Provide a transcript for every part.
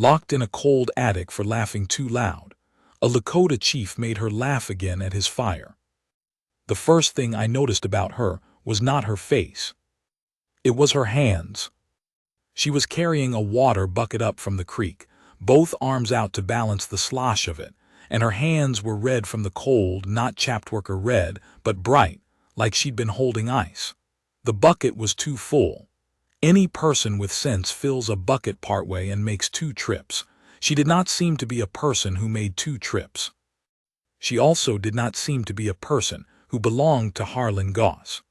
locked in a cold attic for laughing too loud. A Lakota chief made her laugh again at his fire. The first thing I noticed about her was not her face. It was her hands. She was carrying a water bucket up from the creek, both arms out to balance the slosh of it, and her hands were red from the cold, not chapped worker red, but bright, like she'd been holding ice. The bucket was too full. Any person with sense fills a bucket partway and makes 2 trips. She did not seem to be a person who made 2 trips. She also did not seem to be a person who belonged to Harlan Goss.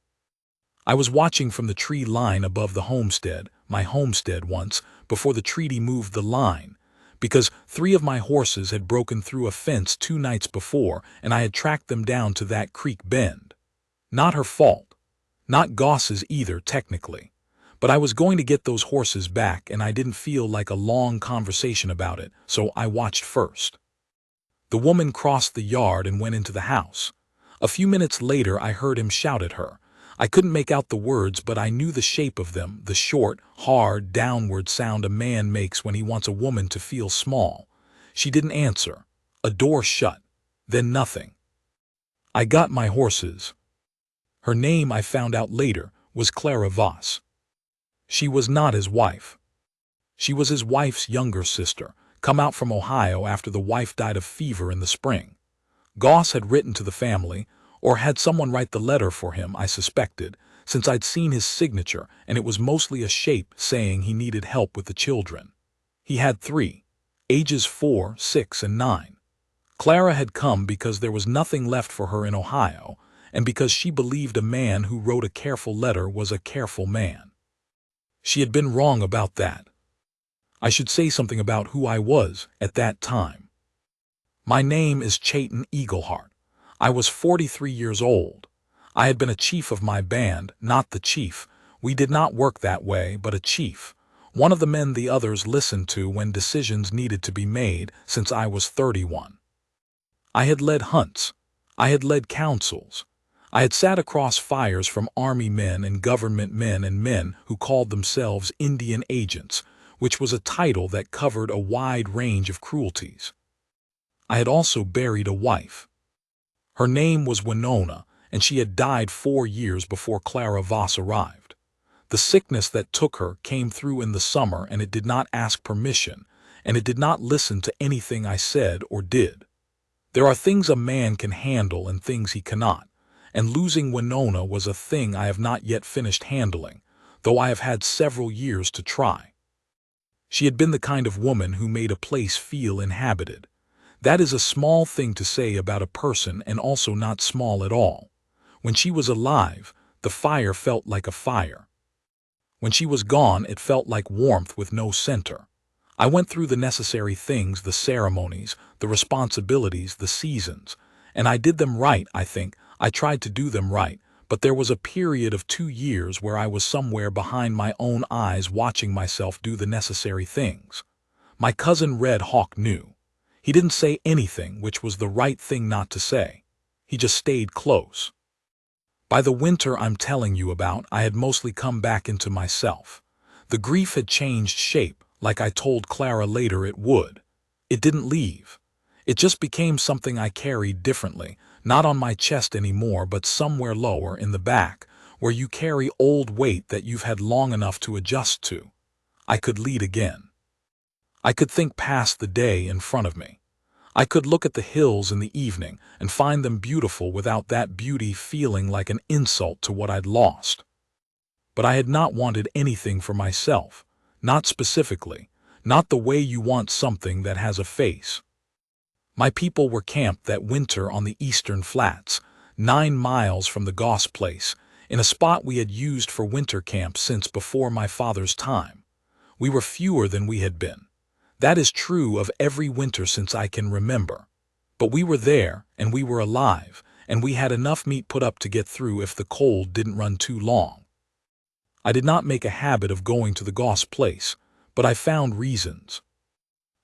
I was watching from the tree line above the homestead, my homestead once, before the treaty moved the line, because 3 of my horses had broken through a fence 2 nights before, and I had tracked them down to that creek bend. Not her fault. Not Goss's either, technically. But I was going to get those horses back, and I didn't feel like a long conversation about it, so I watched first. The woman crossed the yard and went into the house. A few minutes later I heard him shout at her. I couldn't make out the words, but I knew the shape of them, the short, hard, downward sound a man makes when he wants a woman to feel small. She didn't answer. A door shut. Then nothing. I got my horses. Her name, I found out later, was Clara Voss. She was not his wife. She was his wife's younger sister, come out from Ohio after the wife died of fever in the spring. Goss had written to the family, or had someone write the letter for him, I suspected, since I'd seen his signature, and it was mostly a shape saying he needed help with the children. He had 3, ages 4, 6, and 9. Clara had come because there was nothing left for her in Ohio, and because she believed a man who wrote a careful letter was a careful man. She had been wrong about that. I should say something about who I was at that time. My name is Chayton Eagleheart. I was 43 years old. I had been a chief of my band, not the chief. We did not work that way, but a chief. One of the men the others listened to when decisions needed to be made, since I was 31. I had led hunts. I had led councils. I had sat across fires from army men and government men and men who called themselves Indian agents, which was a title that covered a wide range of cruelties. I had also buried a wife. Her name was Winona, and she had died 4 years before Clara Voss arrived. The sickness that took her came through in the summer, and it did not ask permission, and it did not listen to anything I said or did. There are things a man can handle and things he cannot, and losing Winona was a thing I have not yet finished handling, though I have had several years to try. She had been the kind of woman who made a place feel inhabited. That is a small thing to say about a person, and also not small at all. When she was alive, the fire felt like a fire. When she was gone, it felt like warmth with no center. I went through the necessary things, the ceremonies, the responsibilities, the seasons, and I did them right, I think. I tried to do them right, but there was a period of 2 years where I was somewhere behind my own eyes watching myself do the necessary things. My cousin Red Hawk knew. He didn't say anything, which was the right thing not to say. He just stayed close. By the winter I'm telling you about, I had mostly come back into myself. The grief had changed shape, like I told Clara later it would. It didn't leave. It just became something I carried differently, not on my chest anymore, but somewhere lower in the back, where you carry old weight that you've had long enough to adjust to. I could lead again. I could think past the day in front of me. I could look at the hills in the evening and find them beautiful without that beauty feeling like an insult to what I'd lost. But I had not wanted anything for myself, not specifically, not the way you want something that has a face. My people were camped that winter on the eastern flats, 9 miles from the Goss place, in a spot we had used for winter camp since before my father's time. We were fewer than we had been. That is true of every winter since I can remember. But we were there, and we were alive, and we had enough meat put up to get through if the cold didn't run too long. I did not make a habit of going to the Goss place, but I found reasons.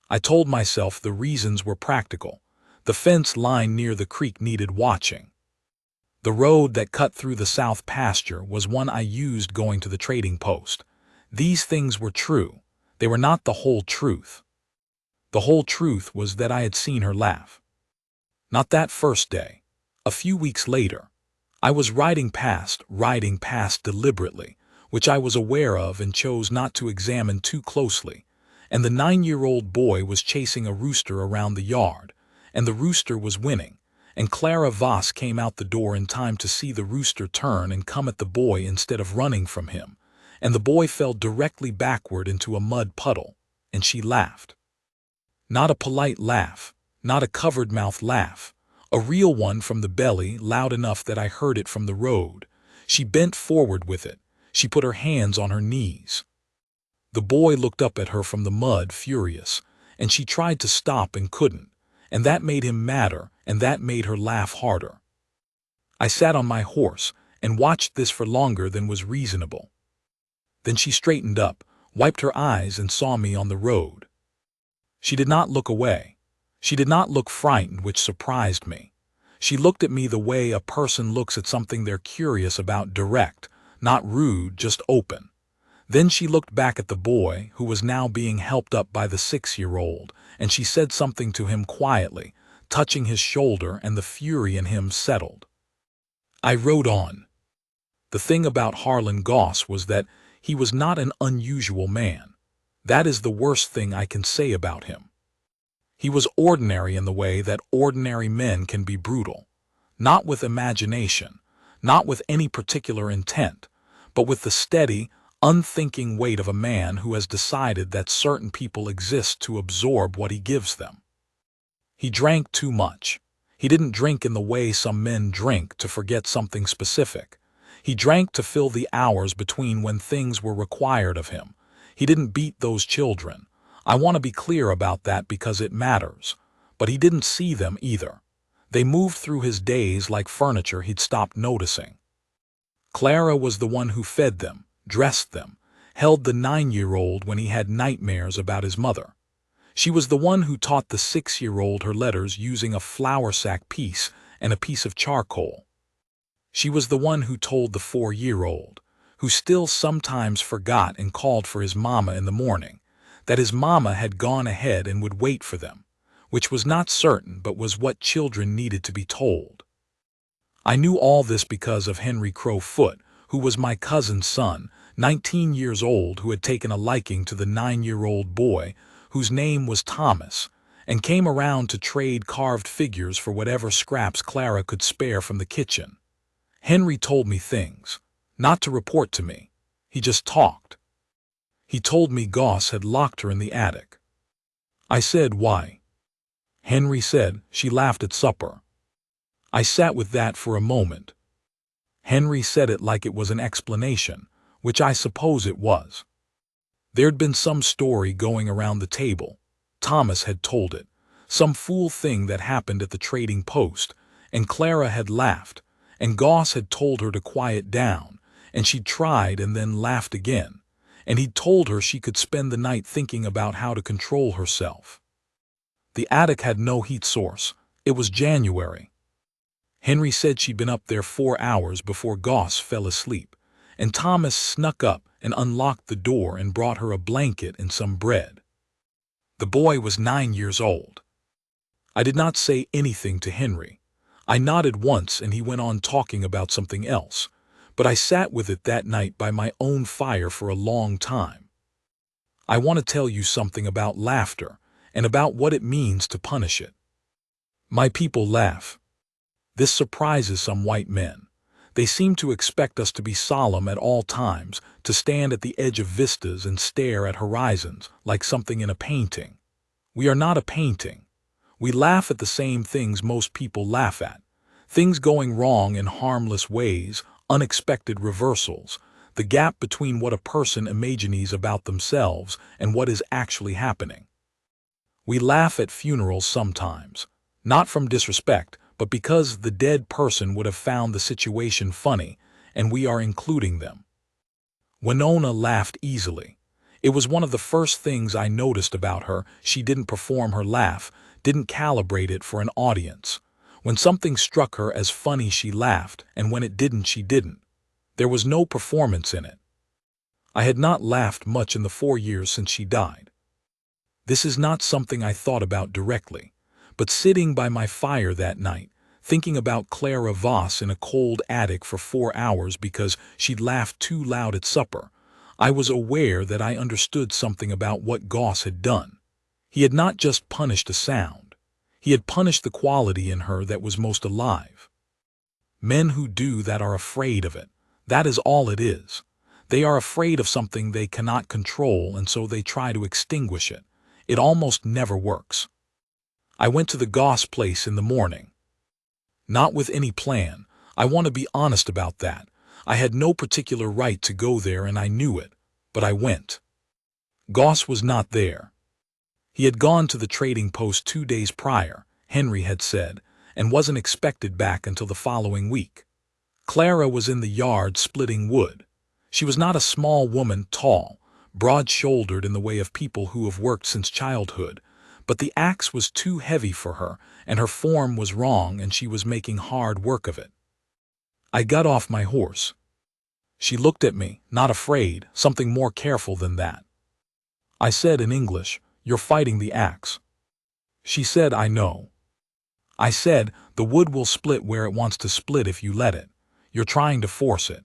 I told myself the reasons were practical. The fence line near the creek needed watching. The road that cut through the south pasture was one I used going to the trading post. These things were true. They were not the whole truth. The whole truth was that I had seen her laugh. Not that first day. A few weeks later, I was riding past deliberately, which I was aware of and chose not to examine too closely, and the 9-year-old boy was chasing a rooster around the yard, and the rooster was winning, and Clara Voss came out the door in time to see the rooster turn and come at the boy instead of running from him, and the boy fell directly backward into a mud puddle, and she laughed. Not a polite laugh, not a covered-mouth laugh, a real one from the belly, loud enough that I heard it from the road. She bent forward with it. She put her hands on her knees. The boy looked up at her from the mud, furious, and she tried to stop and couldn't, and that made him madder, and that made her laugh harder. I sat on my horse and watched this for longer than was reasonable. Then she straightened up, wiped her eyes, and saw me on the road. She did not look away. She did not look frightened, which surprised me. She looked at me the way a person looks at something they're curious about, direct, not rude, just open. Then she looked back at the boy, who was now being helped up by the 6-year-old, and she said something to him quietly, touching his shoulder, and the fury in him settled. I rode on. The thing about Harlan Goss was that he was not an unusual man. That is the worst thing I can say about him. He was ordinary in the way that ordinary men can be brutal, not with imagination, not with any particular intent, but with the steady, unthinking weight of a man who has decided that certain people exist to absorb what he gives them. He drank too much. He didn't drink in the way some men drink to forget something specific. He drank to fill the hours between when things were required of him. He didn't beat those children. I want to be clear about that because it matters. But he didn't see them either. They moved through his days like furniture he'd stopped noticing. Clara was the one who fed them, dressed them, held the 9-year-old when he had nightmares about his mother. She was the one who taught the 6-year-old her letters using a flour sack piece and a piece of charcoal. She was the one who told the 4-year-old, who still sometimes forgot and called for his mama in the morning, that his mama had gone ahead and would wait for them, which was not certain but was what children needed to be told. I knew all this because of Henry Crowfoot, who was my cousin's son, 19 years old, who had taken a liking to the 9-year-old boy, whose name was Thomas, and came around to trade carved figures for whatever scraps Clara could spare from the kitchen. Henry told me things, not to report to me. He just talked. He told me Goss had locked her in the attic. I said, "Why?" Henry said, "She laughed at supper." I sat with that for a moment. Henry said it like it was an explanation, which I suppose it was. There'd been some story going around the table. Thomas had told it, some fool thing that happened at the trading post, and Clara had laughed, and Goss had told her to quiet down, and she'd tried and then laughed again, and he'd told her she could spend the night thinking about how to control herself. The attic had no heat source. It was January. Henry said she'd been up there 4 hours before Goss fell asleep, and Thomas snuck up and unlocked the door and brought her a blanket and some bread. The boy was 9 years old. I did not say anything to Henry. I nodded once and he went on talking about something else, but I sat with it that night by my own fire for a long time. I want to tell you something about laughter and about what it means to punish it. My people laugh. This surprises some white men. They seem to expect us to be solemn at all times, to stand at the edge of vistas and stare at horizons like something in a painting. We are not a painting. We laugh at the same things most people laugh at. Things going wrong in harmless ways, unexpected reversals, the gap between what a person imagines about themselves and what is actually happening. We laugh at funerals sometimes, not from disrespect, but because the dead person would have found the situation funny, and we are including them. Winona laughed easily. It was one of the first things I noticed about her. She didn't perform her laugh, didn't calibrate it for an audience. When something struck her as funny, she laughed, and when it didn't, she didn't. There was no performance in it. I had not laughed much in the 4 years since she died. This is not something I thought about directly, but sitting by my fire that night, thinking about Clara Voss in a cold attic for 4 hours because she'd laughed too loud at supper, I was aware that I understood something about what Goss had done. He had not just punished a sound. He had punished the quality in her that was most alive. Men who do that are afraid of it. That is all it is. They are afraid of something they cannot control, and so they try to extinguish it. It almost never works. I went to the Goss place in the morning. Not with any plan. I want to be honest about that. I had no particular right to go there and I knew it, but I went. Goss was not there. He had gone to the trading post 2 days prior, Henry had said, and wasn't expected back until the following week. Clara was in the yard splitting wood. She was not a small woman, tall, broad-shouldered in the way of people who have worked since childhood, but the axe was too heavy for her, and her form was wrong, and she was making hard work of it. I got off my horse. She looked at me, not afraid, something more careful than that. I said in English, "You're fighting the axe." She said, "I know." I said, "The wood will split where it wants to split if you let it. You're trying to force it."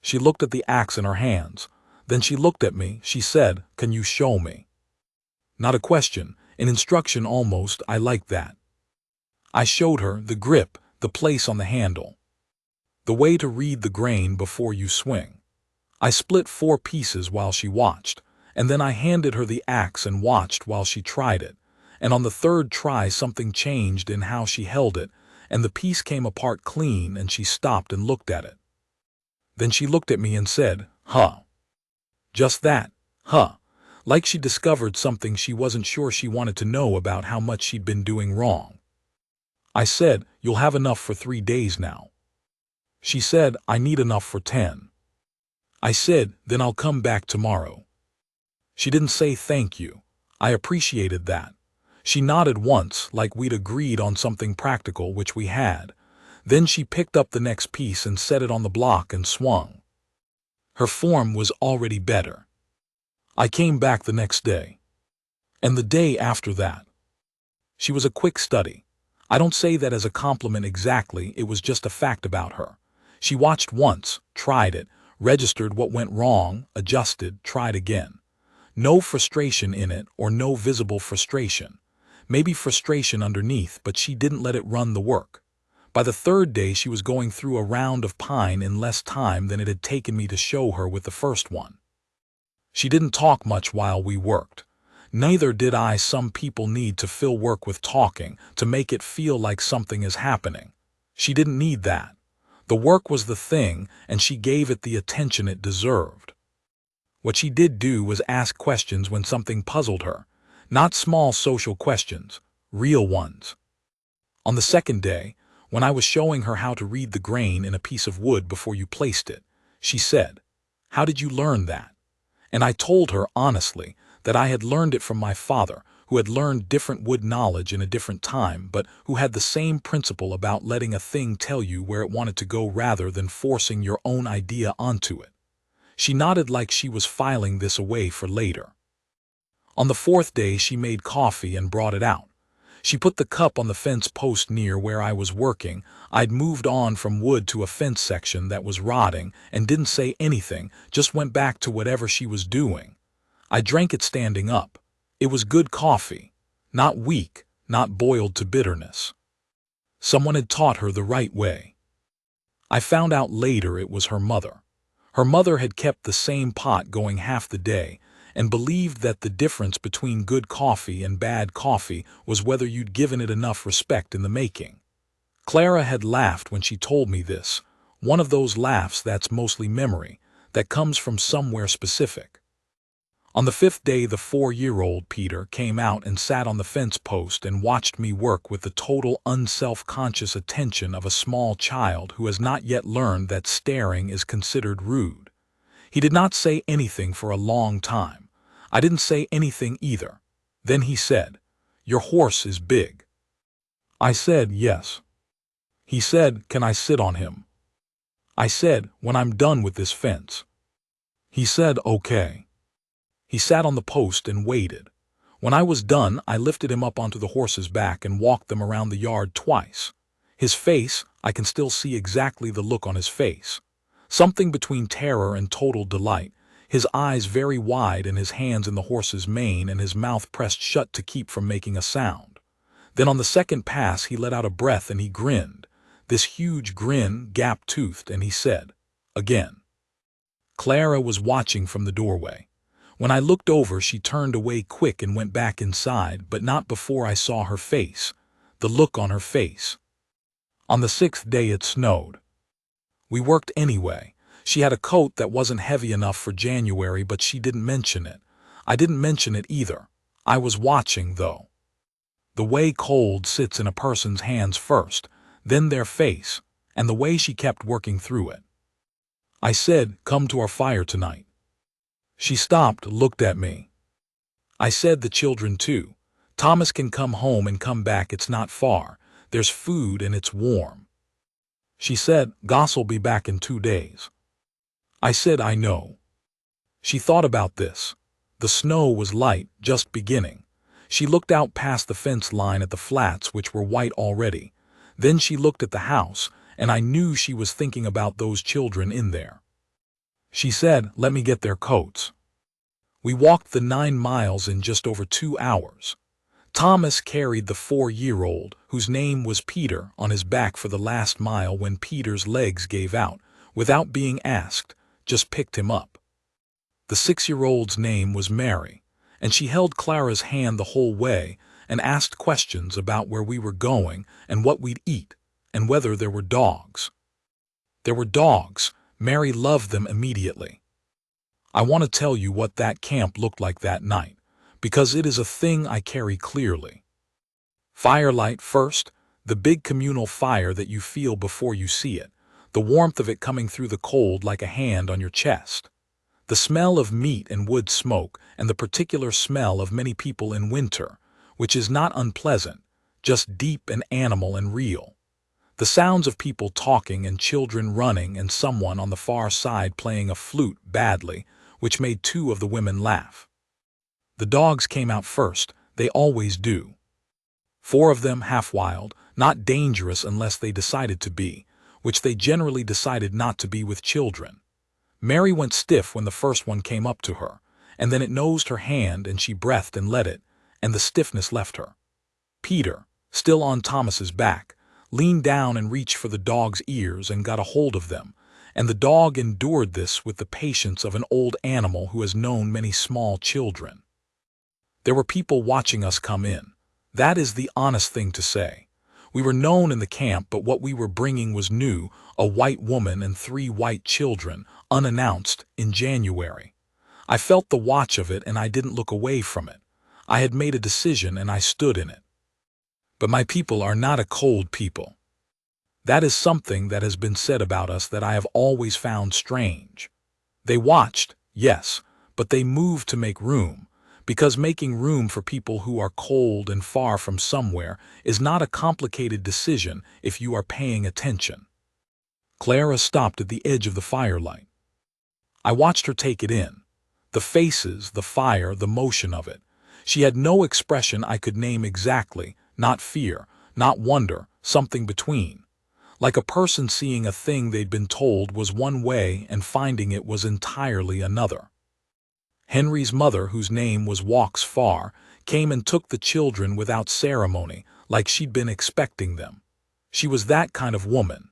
She looked at the axe in her hands. Then she looked at me. She said, "Can you show me?" Not a question, an instruction almost. I liked that. I showed her the grip, the place on the handle. The way to read the grain before you swing. I split 4 pieces while she watched, and then I handed her the axe and watched while she tried it, and on the 3rd try something changed in how she held it, and the piece came apart clean and she stopped and looked at it. Then she looked at me and said, "Huh." Just that, huh. Like she discovered something she wasn't sure she wanted to know about how much she'd been doing wrong. I said, "You'll have enough for 3 days now." She said, "I need enough for 10. I said, "Then I'll come back tomorrow." She didn't say thank you. I appreciated that. She nodded once, like we'd agreed on something practical, which we had. Then she picked up the next piece and set it on the block and swung. Her form was already better. I came back the next day. And the day after that. She was a quick study. I don't say that as a compliment exactly, it was just a fact about her. She watched once, tried it, registered what went wrong, adjusted, tried again. No frustration in it, or no visible frustration. Maybe frustration underneath, but she didn't let it run the work. By the 3rd day she was going through a round of pine in less time than it had taken me to show her with the first one. She didn't talk much while we worked. Neither did I. Some people need to fill work with talking to make it feel like something is happening. She didn't need that. The work was the thing, and she gave it the attention it deserved. What she did do was ask questions when something puzzled her. Not small social questions, real ones. On the 2nd day, when I was showing her how to read the grain in a piece of wood before you placed it, she said, "How did you learn that?" And I told her honestly that I had learned it from my father, who had learned different wood knowledge in a different time, but who had the same principle about letting a thing tell you where it wanted to go rather than forcing your own idea onto it. She nodded like she was filing this away for later. On the 4th day she made coffee and brought it out. She put the cup on the fence post near where I was working. I'd moved on from wood to a fence section that was rotting and didn't say anything, just went back to whatever she was doing. I drank it standing up. It was good coffee. Not weak, not boiled to bitterness. Someone had taught her the right way. I found out later it was her mother. Her mother had kept the same pot going half the day and believed that the difference between good coffee and bad coffee was whether you'd given it enough respect in the making. Clara had laughed when she told me this, one of those laughs that's mostly memory, that comes from somewhere specific. On the 5th day the 4-year-old Peter came out and sat on the fence post and watched me work with the total unself-conscious attention of a small child who has not yet learned that staring is considered rude. He did not say anything for a long time. I didn't say anything either. Then he said, "Your horse is big." I said, "Yes." He said, "Can I sit on him?" I said, "When I'm done with this fence." He said, "Okay." He sat on the post and waited. When I was done, I lifted him up onto the horse's back and walked them around the yard twice. His face, I can still see exactly the look on his face. Something between terror and total delight, his eyes very wide and his hands in the horse's mane and his mouth pressed shut to keep from making a sound. Then on the second pass he let out a breath and he grinned, this huge grin, gap-toothed, and he said, again. Clara was watching from the doorway. When I looked over, she turned away quick and went back inside, but not before I saw her face, the look on her face. On the sixth day it snowed. We worked anyway. She had a coat that wasn't heavy enough for January, but she didn't mention it. I didn't mention it either. I was watching, though. The way cold sits in a person's hands first, then their face, and the way she kept working through it. I said, "Come to our fire tonight." She stopped, looked at me. I said, "The children too. Thomas can come home and come back, it's not far. There's food and it's warm." She said, "Goss'll be back in 2 days." I said, "I know." She thought about this. The snow was light, just beginning. She looked out past the fence line at the flats, which were white already. Then she looked at the house, and I knew she was thinking about those children in there. She said, "Let me get their coats." We walked the 9 miles in just over 2 hours. Thomas carried the 4-year-old, whose name was Peter, on his back for the last mile when Peter's legs gave out, without being asked, just picked him up. The 6-year-old's name was Mary, and she held Clara's hand the whole way and asked questions about where we were going and what we'd eat, and whether there were dogs. There were dogs. Mary loved them immediately. I want to tell you what that camp looked like that night, because it is a thing I carry clearly. Firelight first, the big communal fire that you feel before you see it, the warmth of it coming through the cold like a hand on your chest. The smell of meat and wood smoke, and the particular smell of many people in winter, which is not unpleasant, just deep and animal and real. The sounds of people talking and children running and someone on the far side playing a flute badly, which made 2 of the women laugh. The dogs came out first, they always do. 4 of them half-wild, not dangerous unless they decided to be, which they generally decided not to be with children. Mary went stiff when the first one came up to her, and then it nosed her hand and she breathed and let it, and the stiffness left her. Peter, still on Thomas's back, leaned down and reached for the dog's ears and got a hold of them, and the dog endured this with the patience of an old animal who has known many small children. There were people watching us come in. That is the honest thing to say. We were known in the camp, but what we were bringing was new, a white woman and 3 white children, unannounced, in January. I felt the watch of it and I didn't look away from it. I had made a decision and I stood in it. But my people are not a cold people. That is something that has been said about us that I have always found strange. They watched, yes, but they moved to make room, because making room for people who are cold and far from somewhere is not a complicated decision if you are paying attention. Clara stopped at the edge of the firelight. I watched her take it in. The faces, the fire, the motion of it. She had no expression I could name exactly, not fear, not wonder, something between. Like a person seeing a thing they'd been told was one way and finding it was entirely another. Henry's mother, whose name was Walks Far, came and took the children without ceremony, like she'd been expecting them. She was that kind of woman.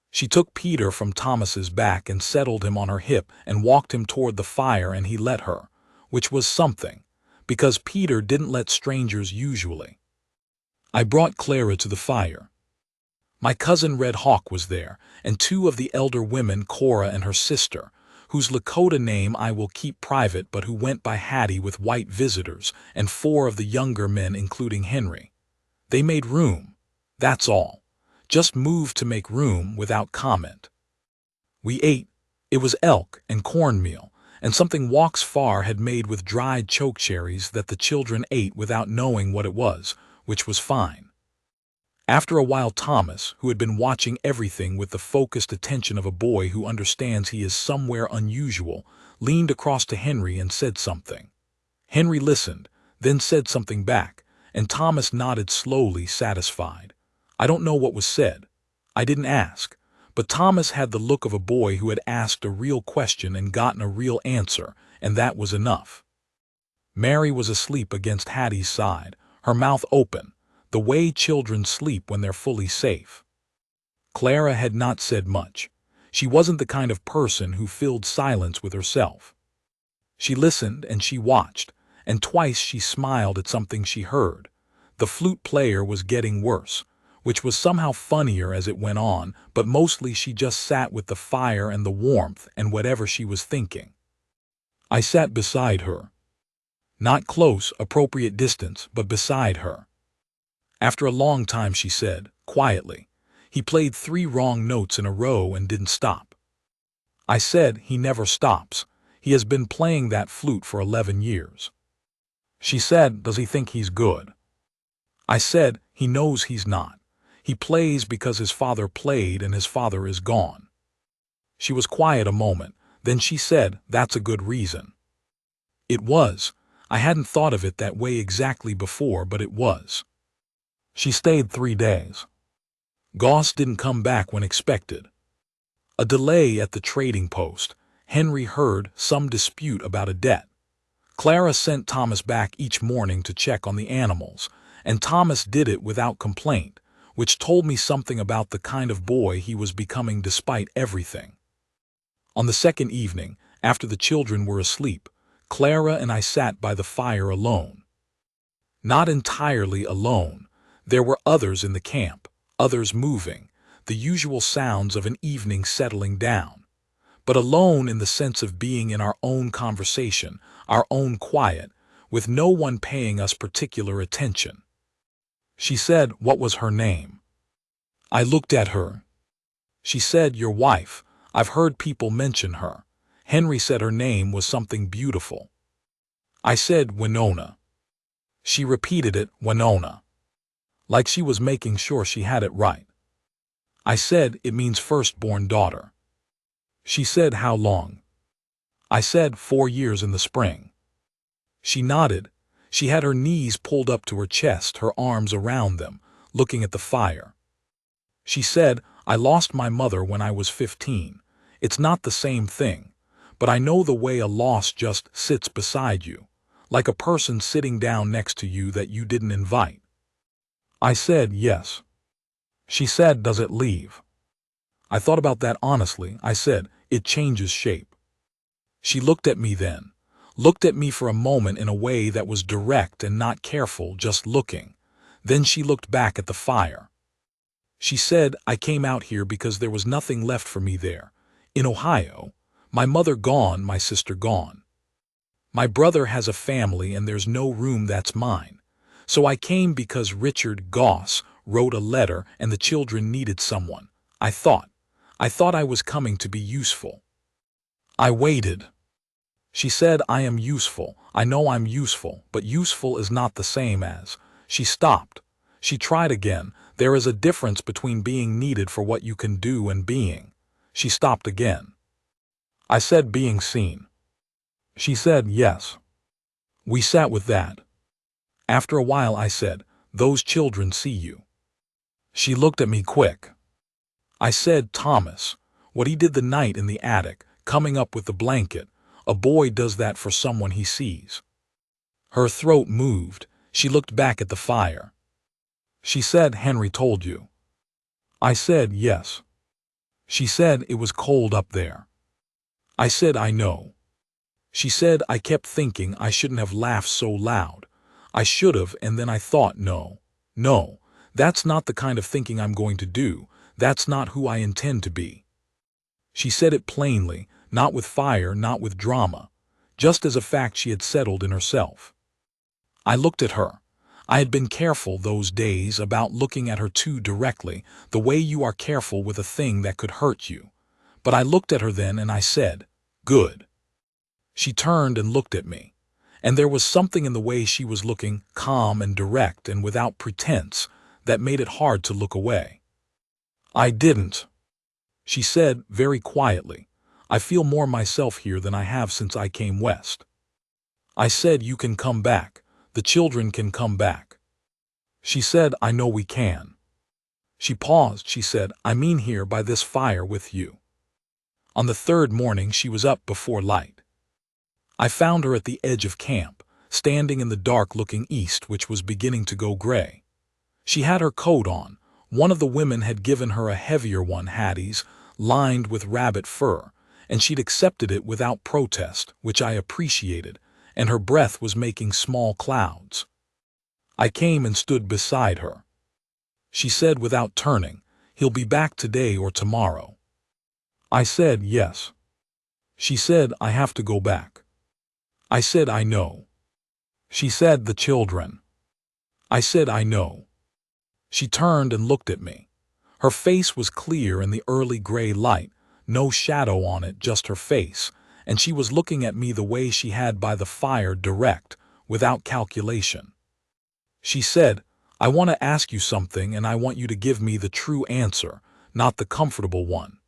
She took Peter from Thomas's back and settled him on her hip and walked him toward the fire, and he let her, which was something, because Peter didn't let strangers usually. I brought Clara to the fire. My cousin Red Hawk was there, and 2 of the elder women, Cora and her sister, whose Lakota name I will keep private but who went by Hattie with white visitors, and 4 of the younger men including Henry. They made room. That's all. Just moved to make room without comment. We ate. It was elk and cornmeal, and something Walks Far had made with dried chokecherries that the children ate without knowing what it was, which was fine. After a while, Thomas, who had been watching everything with the focused attention of a boy who understands he is somewhere unusual, leaned across to Henry and said something. Henry listened, then said something back, and Thomas nodded slowly, satisfied. I don't know what was said. I didn't ask. But Thomas had the look of a boy who had asked a real question and gotten a real answer, and that was enough. Mary was asleep against Hattie's side, her mouth open, the way children sleep when they're fully safe. Clara had not said much. She wasn't the kind of person who filled silence with herself. She listened and she watched, and twice she smiled at something she heard. The flute player was getting worse, which was somehow funnier as it went on, but mostly she just sat with the fire and the warmth and whatever she was thinking. I sat beside her. Not close, appropriate distance, but beside her. After a long time she said, quietly, "He played 3 wrong notes in a row and didn't stop." I said, "He never stops. He has been playing that flute for 11 years. She said, "Does he think he's good?" I said, "He knows he's not. He plays because his father played and his father is gone." She was quiet a moment, then she said, "That's a good reason." It was. I hadn't thought of it that way exactly before, but it was. She stayed 3 days. Goss didn't come back when expected. A delay at the trading post. Henry heard some dispute about a debt. Clara sent Thomas back each morning to check on the animals, and Thomas did it without complaint, which told me something about the kind of boy he was becoming despite everything. On the second evening, after the children were asleep, Clara and I sat by the fire alone. Not entirely alone. There were others in the camp, others moving, the usual sounds of an evening settling down. But alone in the sense of being in our own conversation, our own quiet, with no one paying us particular attention. She said, "What was her name?" I looked at her. She said, "Your wife. I've heard people mention her. Henry said her name was something beautiful." I said, "Winona." She repeated it, "Winona," like she was making sure she had it right. I said, "It means firstborn daughter." She said, "How long?" I said, 4 years in the spring. She nodded. She had her knees pulled up to her chest, her arms around them, looking at the fire. She said, "I lost my mother when I was 15. It's not the same thing, but I know the way a loss just sits beside you, like a person sitting down next to you that you didn't invite." I said, "Yes." She said, "Does it leave?" I thought about that honestly. I said, "It changes shape." She looked at me then. Looked at me for a moment in a way that was direct and not careful, just looking. Then she looked back at the fire. She said, "I came out here because there was nothing left for me there. In Ohio. My mother gone, my sister gone. My brother has a family and there's no room that's mine. So I came because Richard Goss wrote a letter and the children needed someone. I thought I was coming to be useful." I waited. She said, "I am useful. I know I'm useful, but useful is not the same as." She stopped. She tried again. "There is a difference between being needed for what you can do and being." She stopped again. I said, "Being seen." She said, "Yes." We sat with that. After a while I said, "Those children see you." She looked at me quick. I said, "Thomas, what he did the night in the attic, coming up with the blanket, a boy does that for someone he sees." Her throat moved. She looked back at the fire. She said, "Henry told you." I said, "Yes." She said, "It was cold up there." I said, "I know." She said, "I kept thinking I shouldn't have laughed so loud. I should have, and then I thought, no, that's not the kind of thinking I'm going to do. That's not who I intend to be." She said it plainly, not with fire, not with drama, just as a fact she had settled in herself. I looked at her. I had been careful those days about looking at her too directly, the way you are careful with a thing that could hurt you. But I looked at her then and I said, "Good." She turned and looked at me. And there was something in the way she was looking, calm and direct and without pretense, that made it hard to look away. I didn't. She said, very quietly, "I feel more myself here than I have since I came west." I said, "You can come back. The children can come back. She said, I know we can. She paused. She said, I mean here by this fire with you. On the third morning she was up before light. I found her at the edge of camp, standing in the dark looking east, which was beginning to go gray. She had her coat on. One of the women had given her a heavier one, Hattie's, lined with rabbit fur, and she'd accepted it without protest, which I appreciated, and her breath was making small clouds. I came and stood beside her. She said without turning, he'll be back today or tomorrow. I said yes. She said, I have to go back. I said, I know. She said, the children. I said, I know. She turned and looked at me. Her face was clear in the early gray light, no shadow on it, just her face, and she was looking at me the way she had by the fire, direct, without calculation. She said, I want to ask you something and I want you to give me the true answer, not the comfortable one.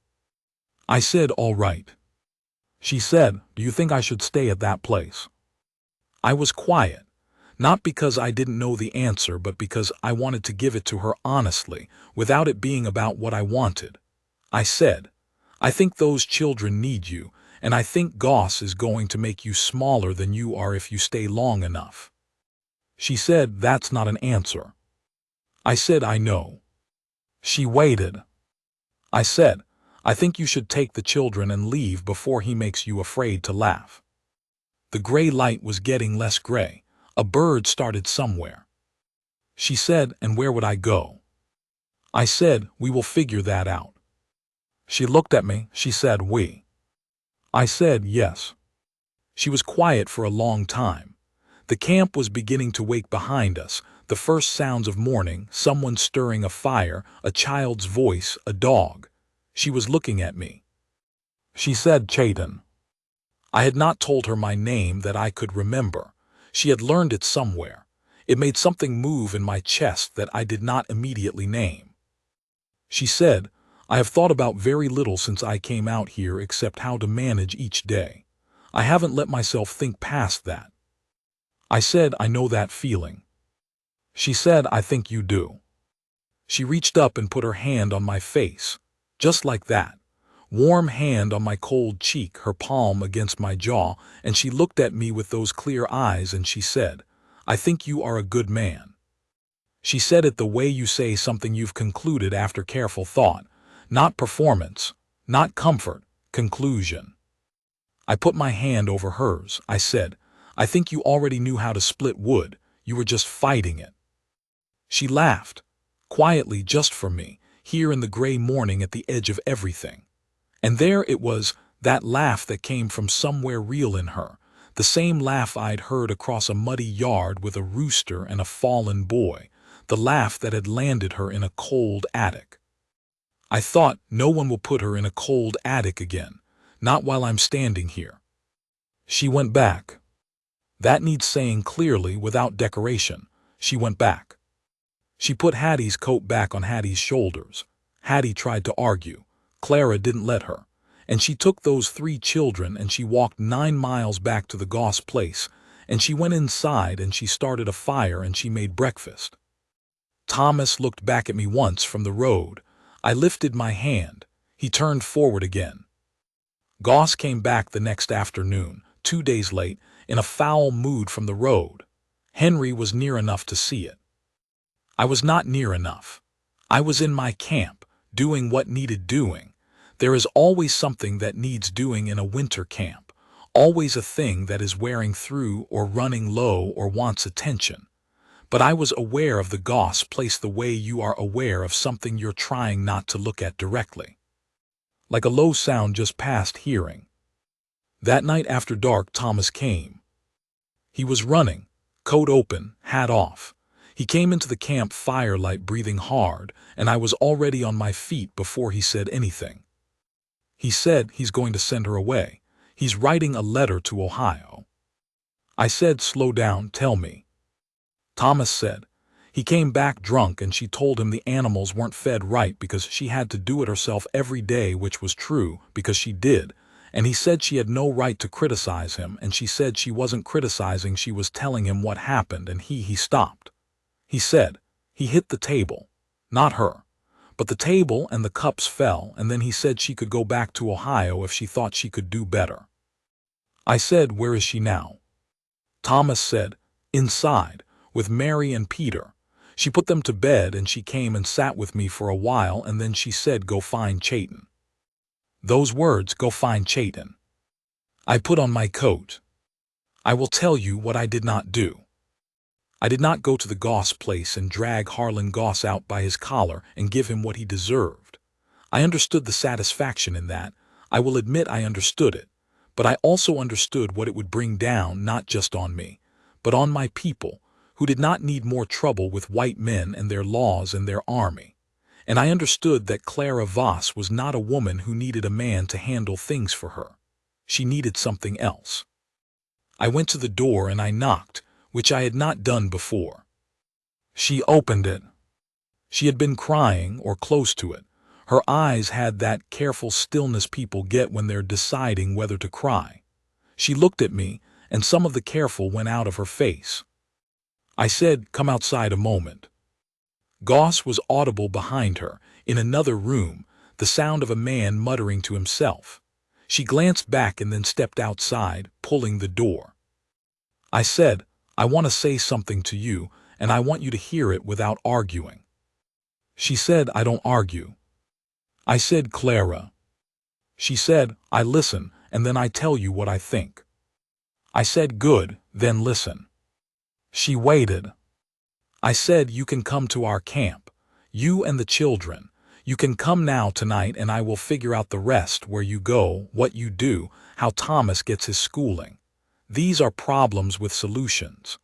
I said, all right. She said, do you think I should stay at that place? I was quiet, not because I didn't know the answer, but because I wanted to give it to her honestly, without it being about what I wanted. I said, I think those children need you, and I think Goss is going to make you smaller than you are if you stay long enough. She said, that's not an answer. I said, I know. She waited. I said, I think you should take the children and leave before he makes you afraid to laugh. The gray light was getting less gray. A bird started somewhere. She said, and where would I go? I said, we will figure that out. She looked at me. She said, we. I said, yes. She was quiet for a long time. The camp was beginning to wake behind us, the first sounds of morning, someone stirring a fire, a child's voice, a dog. She was looking at me. She said, Chayton. I had not told her my name that I could remember. She had learned it somewhere. It made something move in my chest that I did not immediately name. She said, I have thought about very little since I came out here except how to manage each day. I haven't let myself think past that. I said, I know that feeling. She said, I think you do. She reached up and put her hand on my face, just like that. Warm hand on my cold cheek, her palm against my jaw, and she looked at me with those clear eyes and she said, I think you are a good man. She said it the way you say something you've concluded after careful thought, not performance, not comfort, conclusion. I put my hand over hers. I said, I think you already knew how to split wood, you were just fighting it. She laughed, quietly, just for me, here in the gray morning at the edge of everything. And there it was, that laugh that came from somewhere real in her, the same laugh I'd heard across a muddy yard with a rooster and a fallen boy, the laugh that had landed her in a cold attic. I thought, no one will put her in a cold attic again, not while I'm standing here. She went back. That needs saying clearly, without decoration. She went back. She put Hattie's coat back on Hattie's shoulders. Hattie tried to argue. Clara didn't let her. And she took those 3 children and she walked 9 miles back to the Goss place, and she went inside and she started a fire and she made breakfast. Thomas looked back at me once from the road. I lifted my hand. He turned forward again. Goss came back the next afternoon, 2 days late, in a foul mood from the road. Henry was near enough to see it. I was not near enough. I was in my camp, doing what needed doing. There is always something that needs doing in a winter camp, always a thing that is wearing through or running low or wants attention. But I was aware of the Goss place the way you are aware of something you're trying not to look at directly. Like a low sound just past hearing. That night after dark, Thomas came. He was running, coat open, hat off. He came into the camp firelight breathing hard, and I was already on my feet before he said anything. He said he's going to send her away. He's writing a letter to Ohio. I said, slow down, tell me. Thomas said, he came back drunk and she told him the animals weren't fed right because she had to do it herself every day, which was true, because she did, And he said she had no right to criticize him, and she said she wasn't criticizing, she was telling him what happened, and he stopped. He said, he hit the table. Not her. But the table and the cups fell, and then he said she could go back to Ohio if she thought she could do better. I said, where is she now? Thomas said, inside, with Mary and Peter. She put them to bed and she came and sat with me for a while, and then she said, go find Chayton. Those words, go find Chayton. I put on my coat. I will tell you what I did not do. I did not go to the Goss place and drag Harlan Goss out by his collar and give him what he deserved. I understood the satisfaction in that. I will admit I understood it. But I also understood what it would bring down, not just on me, but on my people, who did not need more trouble with white men and their laws and their army. And I understood that Clara Voss was not a woman who needed a man to handle things for her. She needed something else. I went to the door and I knocked, which I had not done before. She opened it. She had been crying, or close to it. Her eyes had that careful stillness people get when they're deciding whether to cry. She looked at me, and some of the careful went out of her face. I said, come outside a moment. Goss was audible behind her, in another room, the sound of a man muttering to himself. She glanced back and then stepped outside, pulling the door. I said, I want to say something to you, and I want you to hear it without arguing. She said, I don't argue. I said, Clara. She said, I listen, and then I tell you what I think. I said, good, then listen. She waited. I said, you can come to our camp. You and the children. You can come now tonight and I will figure out the rest, where you go, what you do, how Thomas gets his schooling. These are problems with solutions.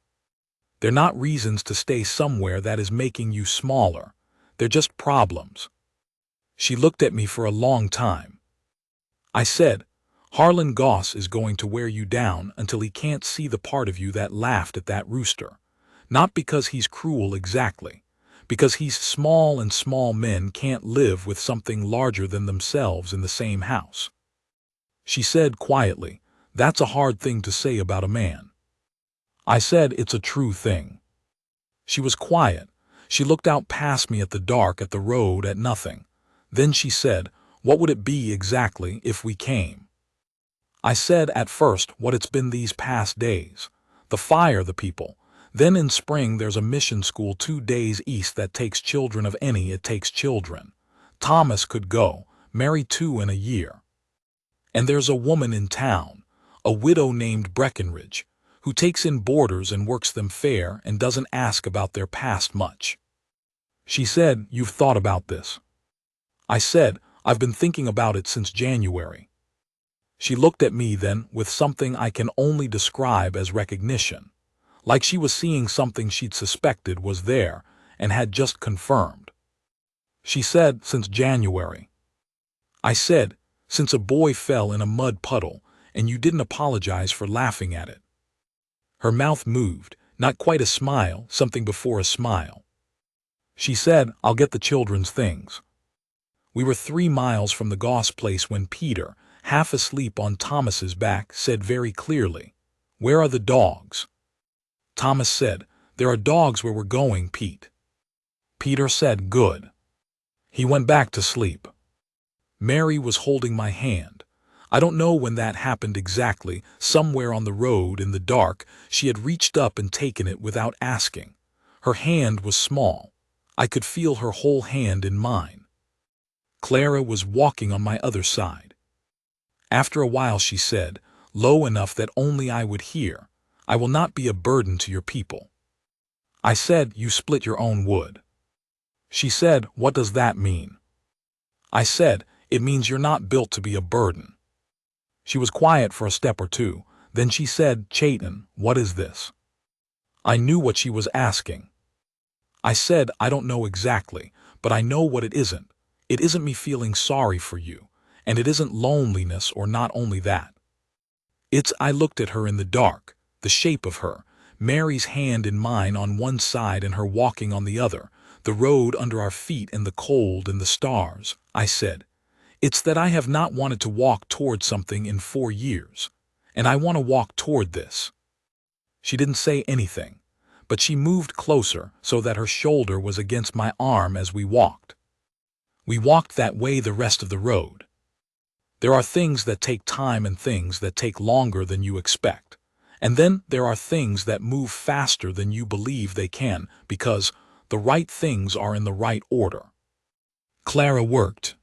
They're not reasons to stay somewhere that is making you smaller. They're just problems. She looked at me for a long time. I said, Harlan Goss is going to wear you down until he can't see the part of you that laughed at that rooster. Not because he's cruel exactly, because he's small and small men can't live with something larger than themselves in the same house. She said quietly, that's a hard thing to say about a man. I said, it's a true thing. She was quiet. She looked out past me at the dark, at the road, at nothing. Then she said, what would it be exactly if we came? I said at first what it's been these past days. The fire, the people. Then in spring there's a mission school 2 days east that takes children of any, it takes children. Thomas could go, marry 2 in a year. And there's a woman in town, a widow named Breckenridge, who takes in boarders and works them fair and doesn't ask about their past much. She said, you've thought about this. I said, I've been thinking about it since January. She looked at me then with something I can only describe as recognition, like she was seeing something she'd suspected was there and had just confirmed. She said, since January. I said, since a boy fell in a mud puddle and you didn't apologize for laughing at it. Her mouth moved, not quite a smile, something before a smile. She said, I'll get the children's things. We were 3 miles from the Goss place when Peter, half asleep on Thomas's back, said very clearly, where are the dogs? Thomas said, there are dogs where we're going, Pete. Peter said, good. He went back to sleep. Mary was holding my hand. I don't know when that happened exactly. Somewhere on the road in the dark, she had reached up and taken it without asking. Her hand was small. I could feel her whole hand in mine. Clara was walking on my other side. After a while she said, low enough that only I would hear, I will not be a burden to your people. I said, you split your own wood. She said, what does that mean? I said, it means you're not built to be a burden. She was quiet for a step or two. Then she said, Chayton, what is this? I knew what she was asking. I said, I don't know exactly, but I know what it isn't. It isn't me feeling sorry for you, and it isn't loneliness, or not only that. I looked at her in the dark, the shape of her, Mary's hand in mine on one side and her walking on the other, the road under our feet and the cold and the stars. I said, It's that I have not wanted to walk toward something in 4 years, and I want to walk toward this." She didn't say anything, but she moved closer so that her shoulder was against my arm as we walked. We walked that way the rest of the road. There are things that take time and things that take longer than you expect. And then there are things that move faster than you believe they can because the right things are in the right order. Clara worked.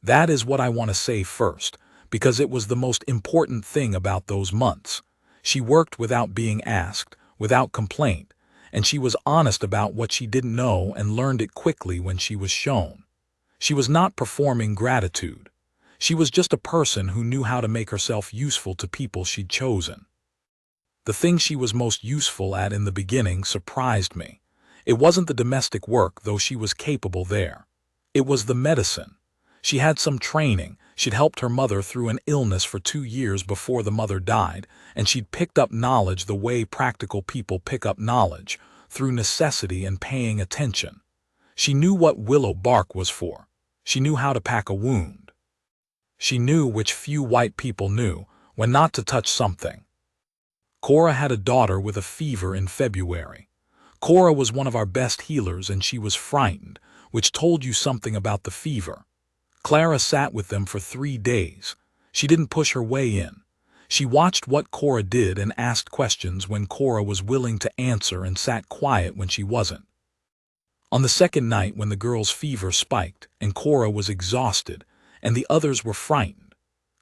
That is what I want to say first, because it was the most important thing about those months. She worked without being asked, without complaint, and she was honest about what she didn't know and learned it quickly when she was shown. She was not performing gratitude. She was just a person who knew how to make herself useful to people she'd chosen. The thing she was most useful at in the beginning surprised me. It wasn't the domestic work, though she was capable there. It was the medicine. She had some training. She'd helped her mother through an illness for 2 years before the mother died, and she'd picked up knowledge the way practical people pick up knowledge, through necessity and paying attention. She knew what willow bark was for. She knew how to pack a wound. She knew, which few white people knew, when not to touch something. Cora had a daughter with a fever in February. Cora was one of our best healers, and she was frightened, which told you something about the fever. Clara sat with them for 3 days. She didn't push her way in. She watched what Cora did and asked questions when Cora was willing to answer and sat quiet when she wasn't. On the second night, when the girl's fever spiked and Cora was exhausted and the others were frightened,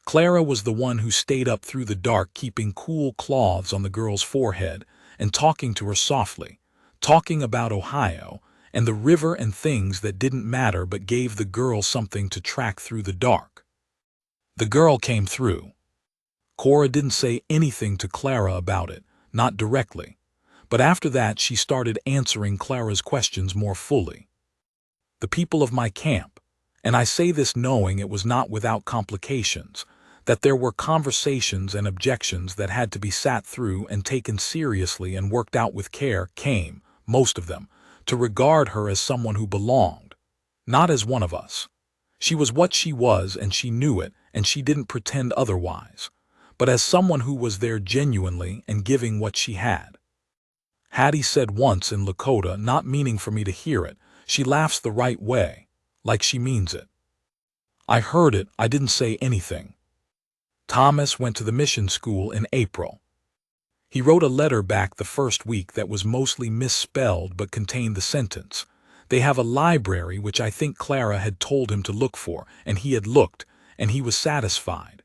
Clara was the one who stayed up through the dark, keeping cool cloths on the girl's forehead and talking to her softly, talking about Ohio and the river and things that didn't matter but gave the girl something to track through the dark. The girl came through. Cora didn't say anything to Clara about it, not directly, but after that she started answering Clara's questions more fully. The people of my camp, and I say this knowing it was not without complications, that there were conversations and objections that had to be sat through and taken seriously and worked out with care, came, most of them, to regard her as someone who belonged, not as one of us. She was what she was, and she knew it, and she didn't pretend otherwise, but as someone who was there genuinely and giving what she had. Hattie said once in Lakota, not meaning for me to hear it, "She laughs the right way, like she means it." I heard it, I didn't say anything. Thomas went to the mission school in April. He wrote a letter back the first week that was mostly misspelled but contained the sentence, "They have a library," which I think Clara had told him to look for, and he had looked, and he was satisfied.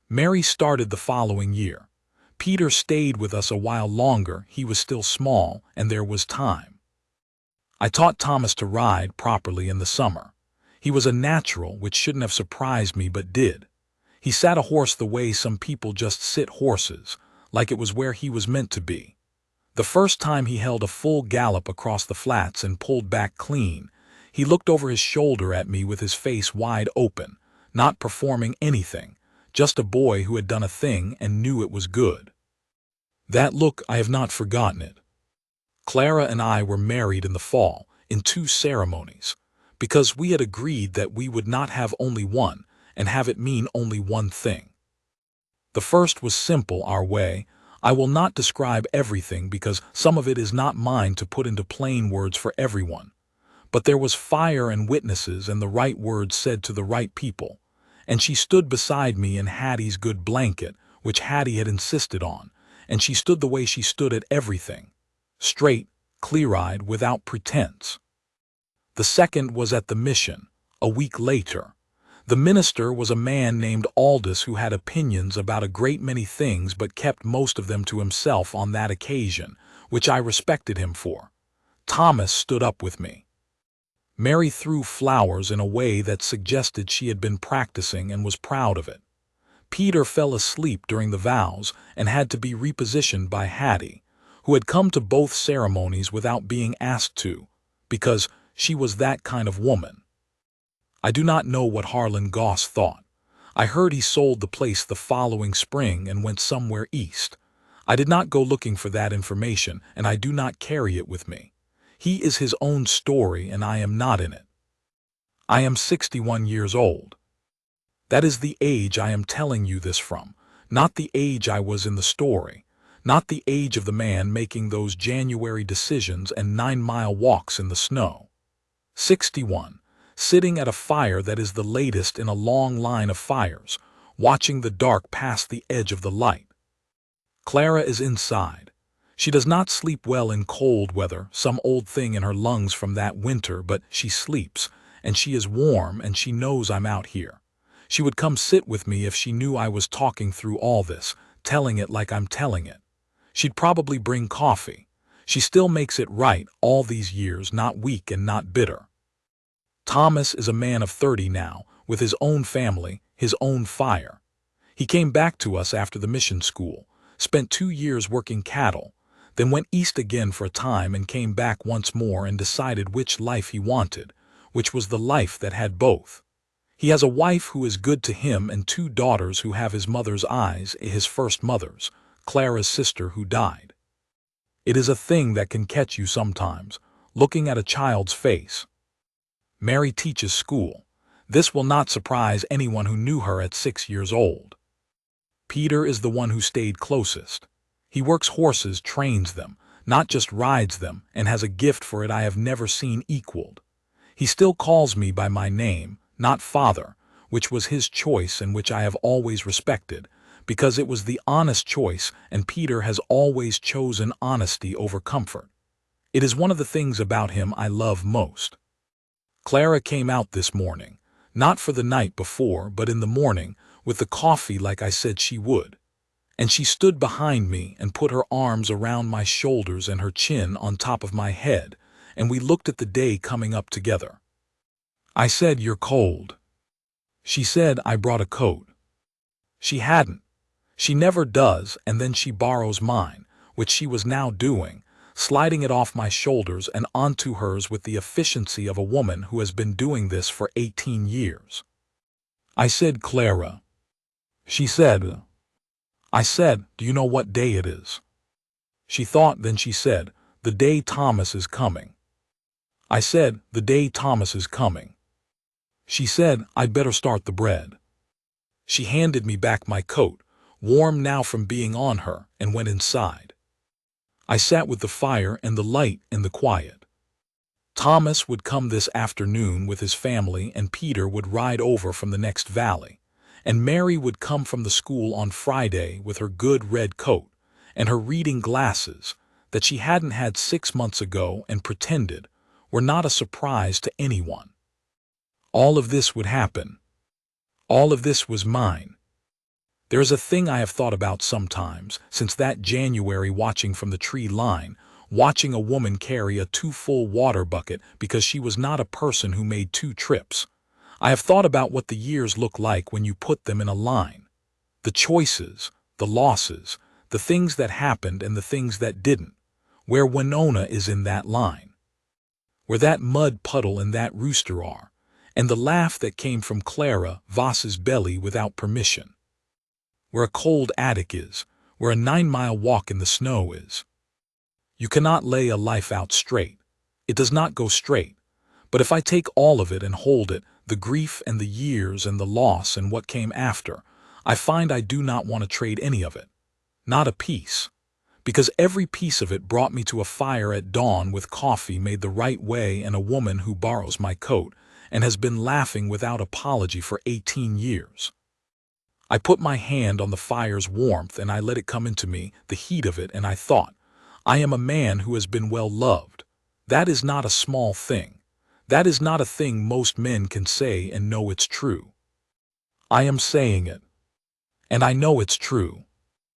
Mary started the following year. Peter stayed with us a while longer. He was still small, and there was time. I taught Thomas to ride properly in the summer. He was a natural, which shouldn't have surprised me but did. He sat a horse the way some people just sit horses, like it was where he was meant to be. The first time he held a full gallop across the flats and pulled back clean, he looked over his shoulder at me with his face wide open, not performing anything, just a boy who had done a thing and knew it was good. That look, I have not forgotten it. Clara and I were married in the fall, in 2 ceremonies, because we had agreed that we would not have only one, and have it mean only one thing. The first was simple our way. I will not describe everything because some of it is not mine to put into plain words for everyone. But there was fire and witnesses and the right words said to the right people, and she stood beside me in Hattie's good blanket, which Hattie had insisted on, and she stood the way she stood at everything, straight, clear-eyed, without pretense. The second was at the mission, a week later. The minister was a man named Aldous who had opinions about a great many things but kept most of them to himself on that occasion, which I respected him for. Thomas stood up with me. Mary threw flowers in a way that suggested she had been practicing and was proud of it. Peter fell asleep during the vows and had to be repositioned by Hattie, who had come to both ceremonies without being asked to, because she was that kind of woman. I do not know what Harlan Goss thought. I heard he sold the place the following spring and went somewhere east. I did not go looking for that information, and I do not carry it with me. He is his own story, and I am not in it. I am 61 years old. That is the age I am telling you this from, not the age I was in the story, not the age of the man making those January decisions and 9-mile walks in the snow. 61. Sitting at a fire that is the latest in a long line of fires, watching the dark past the edge of the light. Clara is inside. She does not sleep well in cold weather, some old thing in her lungs from that winter, but she sleeps, and she is warm, and she knows I'm out here. She would come sit with me if she knew I was talking through all this, telling it like I'm telling it. She'd probably bring coffee. She still makes it right all these years, not weak and not bitter. Thomas is a man of 30 now, with his own family, his own fire. He came back to us after the mission school, spent 2 years working cattle, then went east again for a time and came back once more and decided which life he wanted, which was the life that had both. He has a wife who is good to him and 2 daughters who have his mother's eyes, his first mother's, Clara's sister who died. It is a thing that can catch you sometimes, looking at a child's face. Mary teaches school. This will not surprise anyone who knew her at 6 years old. Peter is the one who stayed closest. He works horses, trains them, not just rides them, and has a gift for it I have never seen equaled. He still calls me by my name, not father, which was his choice and which I have always respected, because it was the honest choice, and Peter has always chosen honesty over comfort. It is one of the things about him I love most. Clara came out this morning, not for the night before, but in the morning, with the coffee like I said she would. And she stood behind me and put her arms around my shoulders and her chin on top of my head, and we looked at the day coming up together. I said, "You're cold." She said, "I brought a coat." She hadn't. She never does, and then she borrows mine, which she was now doing, sliding it off my shoulders and onto hers with the efficiency of a woman who has been doing this for 18 years. I said, "Clara." She said, I said, "Do you know what day it is?" She thought, then she said, "The day Thomas is coming." I said, "The day Thomas is coming." She said, "I'd better start the bread." She handed me back my coat, warm now from being on her, and went inside. I sat with the fire and the light and the quiet. Thomas would come this afternoon with his family, and Peter would ride over from the next valley, and Mary would come from the school on Friday with her good red coat and her reading glasses that she hadn't had 6 months ago and pretended were not a surprise to anyone. All of this would happen. All of this was mine. There is a thing I have thought about sometimes, since that January, watching from the tree line, watching a woman carry a 2-full water bucket because she was not a person who made 2 trips. I have thought about what the years look like when you put them in a line. The choices, the losses, the things that happened and the things that didn't, where Winona is in that line, where that mud puddle and that rooster are, and the laugh that came from Clara Voss's belly without permission, where a cold attic is, where a 9-mile walk in the snow is. You cannot lay a life out straight. It does not go straight. But if I take all of it and hold it, the grief and the years and the loss and what came after, I find I do not want to trade any of it. Not a piece. Because every piece of it brought me to a fire at dawn with coffee made the right way and a woman who borrows my coat and has been laughing without apology for 18 years. I put my hand on the fire's warmth and I let it come into me, the heat of it, and I thought, I am a man who has been well loved. That is not a small thing. That is not a thing most men can say and know it's true. I am saying it. And I know it's true.